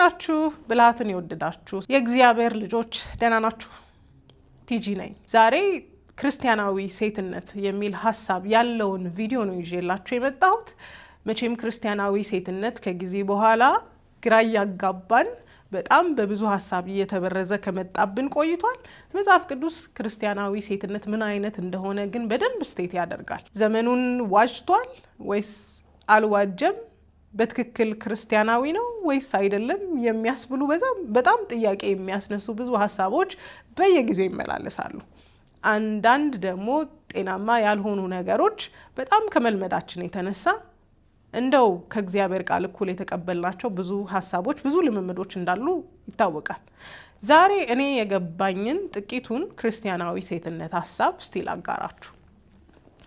እንዴናችሁ ብልሃትን ይወደዳችሁ የእግዚአብሔር ልጆች ደህና ናችሁ? ቲጂ ነኝ። ዛሬ ክርስቲያናዊ ሴትነት የሚል ሐሳብ ያለውን ቪዲዮ ነው ይዤላችሁ የመጣሁት። መቼም ክርስቲያናዊ ሴትነት ከጊዜ በኋላ ግራ ያጋባን በጣም በብዙ ሐሳብ እየተበረዘ ከመጣብን ቆይቷል። መጽሐፍ ቅዱስ ክርስቲያናዊ ሴትነት ምን አይነት እንደሆነ ግን በደንብ ስቴት ያደርጋል። ዘመኑን ዋጅቷል ወይስ አልዋጀም? በትክክል ክርስቲያናዊ ነው ወይስ አይደለም የሚያስብሉ በጣም ጥያቄ የሚያስነሱ ብዙ ሐሳቦች በየጊዜው ይመላለሳሉ። አንዳንድ ደግሞ ጤናማ ያልሆኑ ነገሮች በጣም ከመልመዳችን የተነሳ እንደው ከእግዚአብሔር ቃል እኩል የተቀበልናቸው ብዙ ሐሳቦች ብዙ ልምምዶች እንዳሉ ይታወቃል። ዛሬ እኔ የገባኝን ጥቂቱን ክርስቲያናዊ ሴትነት ሐሳብ ስቲል አጋራችሁ።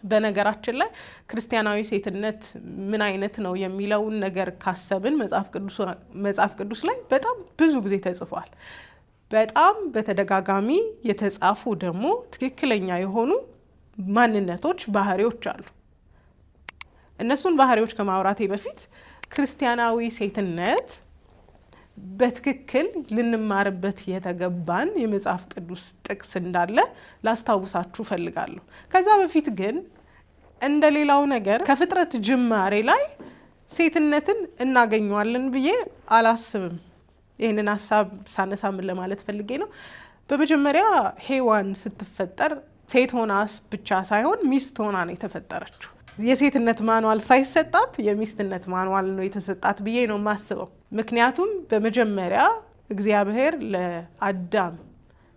በነገራችን ላይ ክርስቲያናዊ ሴትነት ምን አይነት ነው የሚለውን ነገር ካሰብን መጽሐፍ ቅዱስ ላይ በጣም ብዙ ጊዜ ተጽፏል። በጣም በተደጋጋሚ የተጻፉ ደግሞ ትክክለኛ የሆኑ ማንነቶች፣ ባህሪዎች አሉ። እነሱን ባህሪዎች ከማውራቴ በፊት ክርስቲያናዊ ሴትነት በትክክል ልንማርበት የተገባን የመጽሐፍ ቅዱስ ጥቅስ እንዳለ ላስታውሳችሁ ፈልጋለሁ። ከዛ በፊት ግን እንደሌላው ነገር ከፍጥረት ጅማሬ ላይ ሴትነትን እናገኘዋለን ብዬ አላስብም። ይህንን ሐሳብ ሳነሳ ምን ለማለት ፈልጌ ነው? በመጀመሪያ ሔዋን ስትፈጠር ሴት ሆና ብቻ ሳይሆን ሚስት ሆና ነው የተፈጠረችው። የሴትነት ማንዋል ሳይሰጣት የሚስትነት ማንዋል ነው የተሰጣት ብዬ ነው የማስበው። ምክንያቱም በመጀመሪያ እግዚአብሔር ለአዳም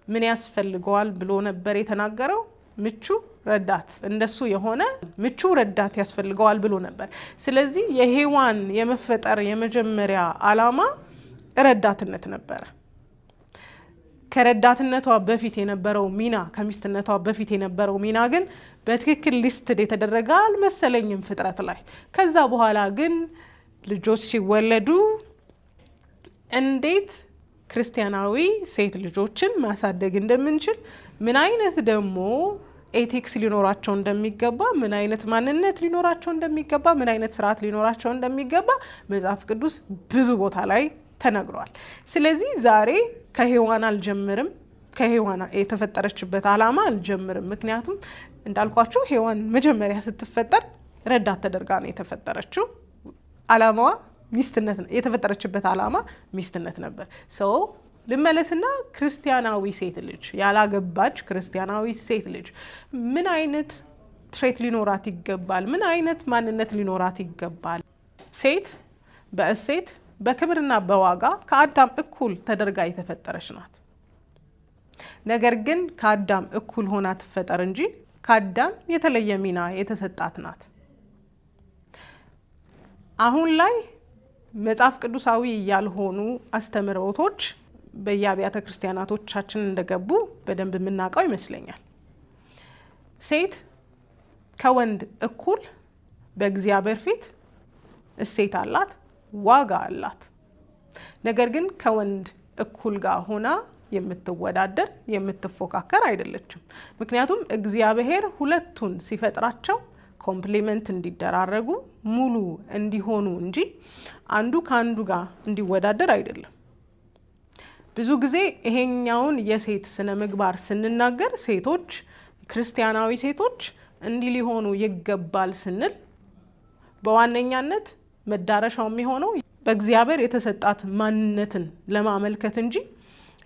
ምን ያስፈልገዋል ብሎ ነበር የተናገረው? ምቹ ረዳት፣ እንደሱ የሆነ ምቹ ረዳት ያስፈልገዋል ብሎ ነበር። ስለዚህ የሔዋን የመፈጠር የመጀመሪያ ዓላማ ረዳትነት ነበረ። ከረዳትነቷ በፊት የነበረው ሚና፣ ከሚስትነቷ በፊት የነበረው ሚና ግን በትክክል ሊስትድ የተደረገ አልመሰለኝም ፍጥረት ላይ። ከዛ በኋላ ግን ልጆች ሲወለዱ እንዴት ክርስቲያናዊ ሴት ልጆችን ማሳደግ እንደምንችል፣ ምን አይነት ደግሞ ኤቲክስ ሊኖራቸው እንደሚገባ፣ ምን አይነት ማንነት ሊኖራቸው እንደሚገባ፣ ምን አይነት ስርዓት ሊኖራቸው እንደሚገባ መጽሐፍ ቅዱስ ብዙ ቦታ ላይ ተነግሯል። ስለዚህ ዛሬ ከሔዋን አልጀምርም፣ ከሔዋን የተፈጠረችበት ዓላማ አልጀምርም። ምክንያቱም እንዳልኳችሁ ሔዋን መጀመሪያ ስትፈጠር ረዳት ተደርጋ ነው የተፈጠረችው። ዓላማዋ ሚስትነት ነው። የተፈጠረችበት ዓላማ ሚስትነት ነበር። ሰው ልመለስና ክርስቲያናዊ ሴት ልጅ፣ ያላገባች ክርስቲያናዊ ሴት ልጅ ምን አይነት ትሬት ሊኖራት ይገባል? ምን አይነት ማንነት ሊኖራት ይገባል? ሴት በእሴት በክብርና በዋጋ ከአዳም እኩል ተደርጋ የተፈጠረች ናት። ነገር ግን ከአዳም እኩል ሆና ትፈጠር እንጂ ከአዳም የተለየ ሚና የተሰጣት ናት። አሁን ላይ መጽሐፍ ቅዱሳዊ ያልሆኑ አስተምህሮቶች በየአብያተ ክርስቲያናቶቻችን እንደገቡ በደንብ የምናውቀው ይመስለኛል። ሴት ከወንድ እኩል በእግዚአብሔር ፊት እሴት አላት፣ ዋጋ አላት። ነገር ግን ከወንድ እኩል ጋር ሆና የምትወዳደር የምትፎካከር አይደለችም። ምክንያቱም እግዚአብሔር ሁለቱን ሲፈጥራቸው ኮምፕሊመንት እንዲደራረጉ ሙሉ እንዲሆኑ እንጂ አንዱ ከአንዱ ጋር እንዲወዳደር አይደለም። ብዙ ጊዜ ይሄኛውን የሴት ስነ ምግባር ስንናገር ሴቶች፣ ክርስቲያናዊ ሴቶች እንዲህ ሊሆኑ ይገባል ስንል በዋነኛነት መዳረሻው የሚሆነው በእግዚአብሔር የተሰጣት ማንነትን ለማመልከት እንጂ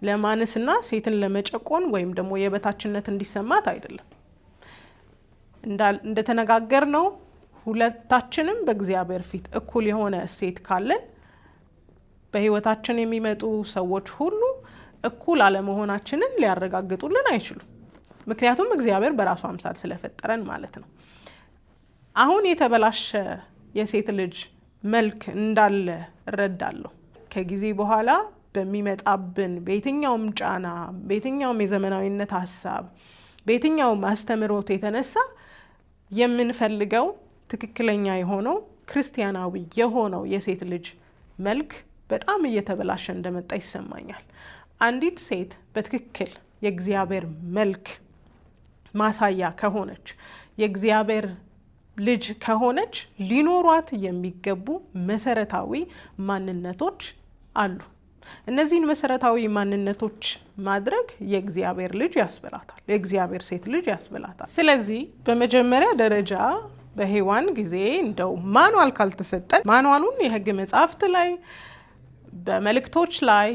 ለማነስና ሴትን ለመጨቆን ወይም ደግሞ የበታችነት እንዲሰማት አይደለም። እንደተነጋገር ነው ሁለታችንም በእግዚአብሔር ፊት እኩል የሆነ እሴት ካለን በሕይወታችን የሚመጡ ሰዎች ሁሉ እኩል አለመሆናችንን ሊያረጋግጡልን አይችሉም። ምክንያቱም እግዚአብሔር በራሱ አምሳል ስለፈጠረን ማለት ነው። አሁን የተበላሸ የሴት ልጅ መልክ እንዳለ እረዳለሁ። ከጊዜ በኋላ በሚመጣብን በየትኛውም ጫና፣ በየትኛውም የዘመናዊነት ሀሳብ፣ በየትኛውም አስተምህሮት የተነሳ የምንፈልገው ትክክለኛ የሆነው ክርስቲያናዊ የሆነው የሴት ልጅ መልክ በጣም እየተበላሸ እንደመጣ ይሰማኛል። አንዲት ሴት በትክክል የእግዚአብሔር መልክ ማሳያ ከሆነች፣ የእግዚአብሔር ልጅ ከሆነች ሊኖሯት የሚገቡ መሰረታዊ ማንነቶች አሉ። እነዚህን መሰረታዊ ማንነቶች ማድረግ የእግዚአብሔር ልጅ ያስበላታል፣ የእግዚአብሔር ሴት ልጅ ያስበላታል። ስለዚህ በመጀመሪያ ደረጃ በሔዋን ጊዜ እንደው ማኑዋል ካልተሰጠን ማኑዋሉን የሕግ መጻሕፍት ላይ በመልእክቶች ላይ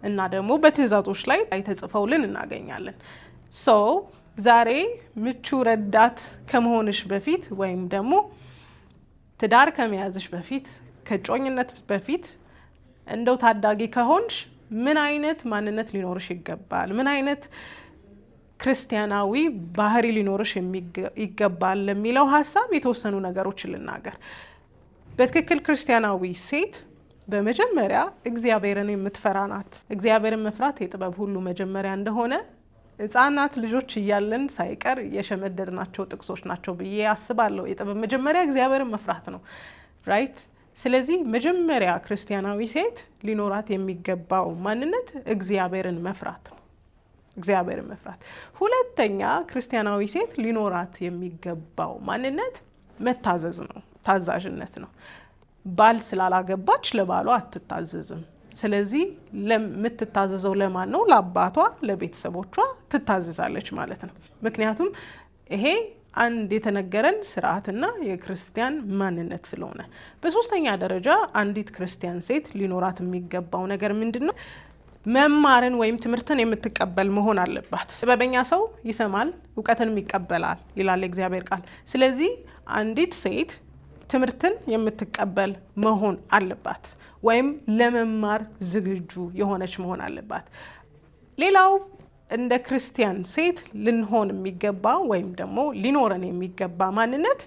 እና ደግሞ በትእዛዞች ላይ ተጽፈውልን እናገኛለን። ዛሬ ምቹ ረዳት ከመሆንሽ በፊት ወይም ደግሞ ትዳር ከመያዝሽ በፊት ከጮኝነት በፊት እንደው ታዳጊ ከሆንሽ ምን አይነት ማንነት ሊኖርሽ ይገባል? ምን አይነት ክርስቲያናዊ ባህሪ ሊኖርሽ ይገባል ለሚለው ሀሳብ የተወሰኑ ነገሮችን ልናገር። በትክክል ክርስቲያናዊ ሴት በመጀመሪያ እግዚአብሔርን የምትፈራ ናት። እግዚአብሔርን መፍራት የጥበብ ሁሉ መጀመሪያ እንደሆነ ሕፃናት ልጆች እያለን ሳይቀር የሸመደድናቸው ጥቅሶች ናቸው ብዬ አስባለሁ። የጥበብ መጀመሪያ እግዚአብሔርን መፍራት ነው። ራይት። ስለዚህ መጀመሪያ ክርስቲያናዊ ሴት ሊኖራት የሚገባው ማንነት እግዚአብሔርን መፍራት ነው። እግዚአብሔርን መፍራት። ሁለተኛ ክርስቲያናዊ ሴት ሊኖራት የሚገባው ማንነት መታዘዝ ነው፣ ታዛዥነት ነው። ባል ስላላገባች ለባሏ አትታዘዝም። ስለዚህ ለምትታዘዘው ለማን ነው? ለአባቷ፣ ለቤተሰቦቿ ትታዘዛለች ማለት ነው። ምክንያቱም ይሄ አንድ የተነገረን ስርዓትና የክርስቲያን ማንነት ስለሆነ። በሶስተኛ ደረጃ አንዲት ክርስቲያን ሴት ሊኖራት የሚገባው ነገር ምንድን ነው? መማርን ወይም ትምህርትን የምትቀበል መሆን አለባት። ጥበበኛ ሰው ይሰማል እውቀትንም ይቀበላል ይላል የእግዚአብሔር ቃል። ስለዚህ አንዲት ሴት ትምህርትን የምትቀበል መሆን አለባት፣ ወይም ለመማር ዝግጁ የሆነች መሆን አለባት። ሌላው እንደ ክርስቲያን ሴት ልንሆን የሚገባ ወይም ደግሞ ሊኖረን የሚገባ ማንነት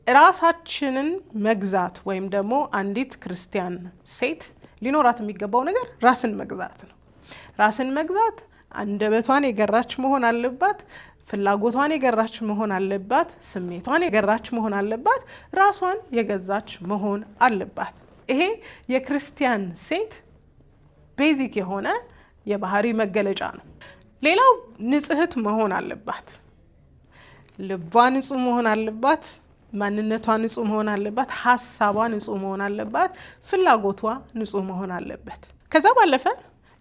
ራሳችንን መግዛት ወይም ደግሞ አንዲት ክርስቲያን ሴት ሊኖራት የሚገባው ነገር ራስን መግዛት ነው። ራስን መግዛት አንደበቷን የገራች መሆን አለባት፣ ፍላጎቷን የገራች መሆን አለባት፣ ስሜቷን የገራች መሆን አለባት፣ ራሷን የገዛች መሆን አለባት። ይሄ የክርስቲያን ሴት ቤዚክ የሆነ የባህሪ መገለጫ ነው። ሌላው ንጽሕት መሆን አለባት። ልቧ ንጹህ መሆን አለባት፣ ማንነቷ ንጹህ መሆን አለባት፣ ሀሳቧ ንጹህ መሆን አለባት፣ ፍላጎቷ ንጹህ መሆን አለበት። ከዛ ባለፈ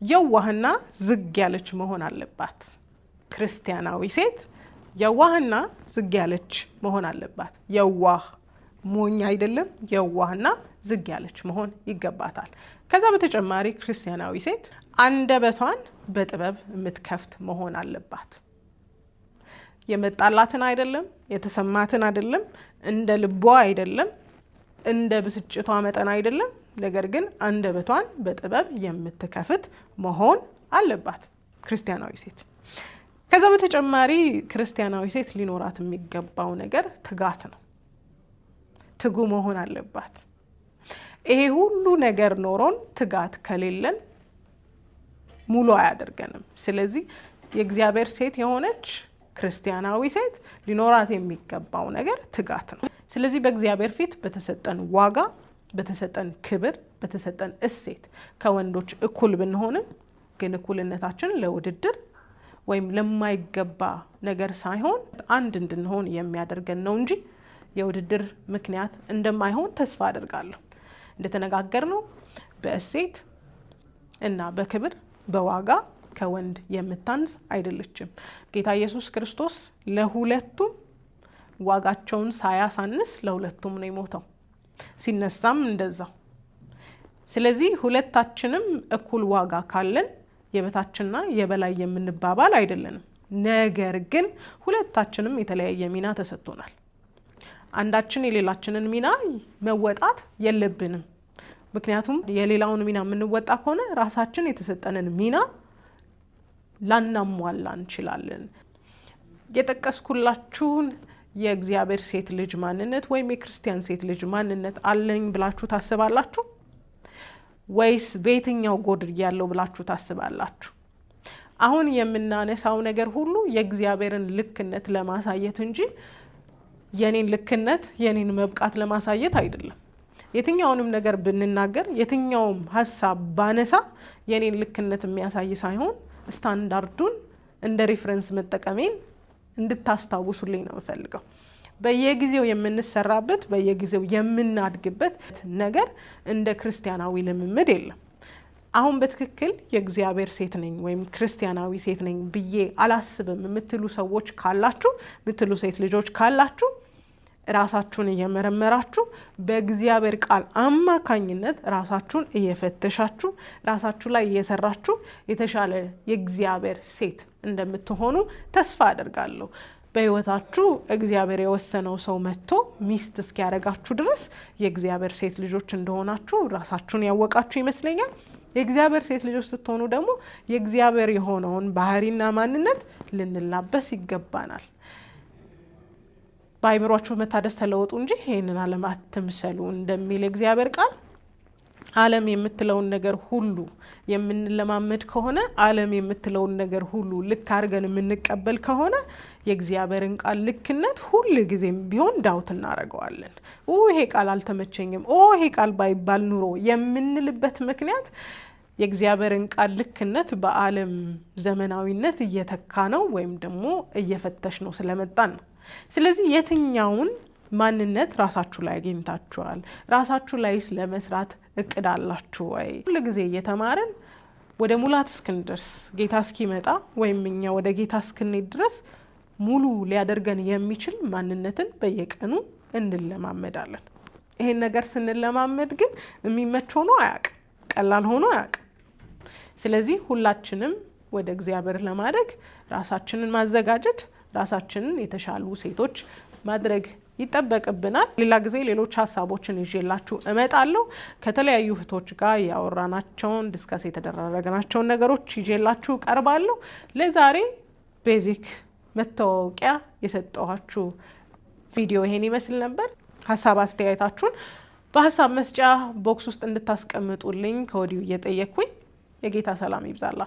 የዋህና ዝግ ያለች መሆን አለባት። ክርስቲያናዊ ሴት የዋህና ዝግ ያለች መሆን አለባት። የዋህ ሞኝ አይደለም፣ የዋህና ዝግ ያለች መሆን ይገባታል። ከዛ በተጨማሪ ክርስቲያናዊ ሴት አንደበቷን በጥበብ የምትከፍት መሆን አለባት። የመጣላትን አይደለም፣ የተሰማትን አይደለም፣ እንደ ልቧ አይደለም፣ እንደ ብስጭቷ መጠን አይደለም፣ ነገር ግን አንደበቷን በጥበብ የምትከፍት መሆን አለባት ክርስቲያናዊ ሴት። ከዛ በተጨማሪ ክርስቲያናዊ ሴት ሊኖራት የሚገባው ነገር ትጋት ነው። ትጉ መሆን አለባት። ይሄ ሁሉ ነገር ኖሮን ትጋት ከሌለን ሙሉ አያደርገንም። ስለዚህ የእግዚአብሔር ሴት የሆነች ክርስቲያናዊ ሴት ሊኖራት የሚገባው ነገር ትጋት ነው። ስለዚህ በእግዚአብሔር ፊት በተሰጠን ዋጋ፣ በተሰጠን ክብር፣ በተሰጠን እሴት ከወንዶች እኩል ብንሆንም ግን እኩልነታችን ለውድድር ወይም ለማይገባ ነገር ሳይሆን አንድ እንድንሆን የሚያደርገን ነው እንጂ የውድድር ምክንያት እንደማይሆን ተስፋ አደርጋለሁ። እንደተነጋገርነው በእሴት እና በክብር በዋጋ ከወንድ የምታንስ አይደለችም። ጌታ ኢየሱስ ክርስቶስ ለሁለቱም ዋጋቸውን ሳያሳንስ ለሁለቱም ነው የሞተው፣ ሲነሳም እንደዛው። ስለዚህ ሁለታችንም እኩል ዋጋ ካለን የበታችንና የበላይ የምንባባል አይደለንም። ነገር ግን ሁለታችንም የተለያየ ሚና ተሰጥቶናል። አንዳችን የሌላችንን ሚና መወጣት የለብንም። ምክንያቱም የሌላውን ሚና የምንወጣ ከሆነ ራሳችን የተሰጠንን ሚና ላናሟላ እንችላለን። የጠቀስኩላችሁን የእግዚአብሔር ሴት ልጅ ማንነት ወይም የክርስቲያን ሴት ልጅ ማንነት አለኝ ብላችሁ ታስባላችሁ ወይስ በየትኛው ጎድር ያለው ብላችሁ ታስባላችሁ? አሁን የምናነሳው ነገር ሁሉ የእግዚአብሔርን ልክነት ለማሳየት እንጂ የኔን ልክነት የኔን መብቃት ለማሳየት አይደለም። የትኛውንም ነገር ብንናገር የትኛውም ሀሳብ ባነሳ የኔን ልክነት የሚያሳይ ሳይሆን ስታንዳርዱን እንደ ሪፍረንስ መጠቀሜን እንድታስታውሱልኝ ነው የምፈልገው። በየጊዜው የምንሰራበት በየጊዜው የምናድግበት ነገር እንደ ክርስቲያናዊ ልምምድ የለም። አሁን በትክክል የእግዚአብሔር ሴት ነኝ ወይም ክርስቲያናዊ ሴት ነኝ ብዬ አላስብም የምትሉ ሰዎች ካላችሁ፣ የምትሉ ሴት ልጆች ካላችሁ ራሳችሁን እየመረመራችሁ በእግዚአብሔር ቃል አማካኝነት ራሳችሁን እየፈተሻችሁ ራሳችሁ ላይ እየሰራችሁ የተሻለ የእግዚአብሔር ሴት እንደምትሆኑ ተስፋ አደርጋለሁ። በህይወታችሁ እግዚአብሔር የወሰነው ሰው መጥቶ ሚስት እስኪያደርጋችሁ ድረስ የእግዚአብሔር ሴት ልጆች እንደሆናችሁ ራሳችሁን ያወቃችሁ ይመስለኛል። የእግዚአብሔር ሴት ልጆች ስትሆኑ ደግሞ የእግዚአብሔር የሆነውን ባህሪና ማንነት ልንላበስ ይገባናል። በአይምሯችሁ መታደስ ተለወጡ እንጂ ይህንን ዓለም አትምሰሉ እንደሚል የእግዚአብሔር ቃል ዓለም የምትለውን ነገር ሁሉ የምንለማመድ ከሆነ፣ ዓለም የምትለውን ነገር ሁሉ ልክ አድርገን የምንቀበል ከሆነ የእግዚአብሔርን ቃል ልክነት ሁል ጊዜም ቢሆን ዳውት እናደርገዋለን። ይሄ ቃል አልተመቸኝም፣ ይሄ ቃል ባይባል ኑሮ የምንልበት ምክንያት የእግዚአብሔርን ቃል ልክነት በዓለም ዘመናዊነት እየተካ ነው ወይም ደግሞ እየፈተሽ ነው ስለመጣን ነው። ስለዚህ የትኛውን ማንነት ራሳችሁ ላይ አግኝታችኋል? ራሳችሁ ላይ ስለመስራት እቅድ አላችሁ ወይ? ሁሉ ጊዜ እየተማረን ወደ ሙላት እስክንደርስ ጌታ እስኪመጣ ወይም እኛ ወደ ጌታ እስክንሄድ ድረስ ሙሉ ሊያደርገን የሚችል ማንነትን በየቀኑ እንለማመዳለን። ይሄን ነገር ስንለማመድ ግን የሚመች ሆኖ አያውቅም፣ ቀላል ሆኖ አያውቅም። ስለዚህ ሁላችንም ወደ እግዚአብሔር ለማደግ ራሳችንን ማዘጋጀት፣ ራሳችንን የተሻሉ ሴቶች ማድረግ ይጠበቅብናል። ሌላ ጊዜ ሌሎች ሀሳቦችን ይዤላችሁ እመጣለሁ። ከተለያዩ እህቶች ጋር ያወራናቸውን ዲስከስ የተደረገናቸውን ነገሮች ይዤላችሁ ቀርባለሁ። ለዛሬ ቤዚክ መታወቂያ የሰጠኋችሁ ቪዲዮ ይሄን ይመስል ነበር። ሀሳብ አስተያየታችሁን በሀሳብ መስጫ ቦክስ ውስጥ እንድታስቀምጡልኝ ከወዲሁ እየጠየቅኩኝ የጌታ ሰላም ይብዛላችሁ።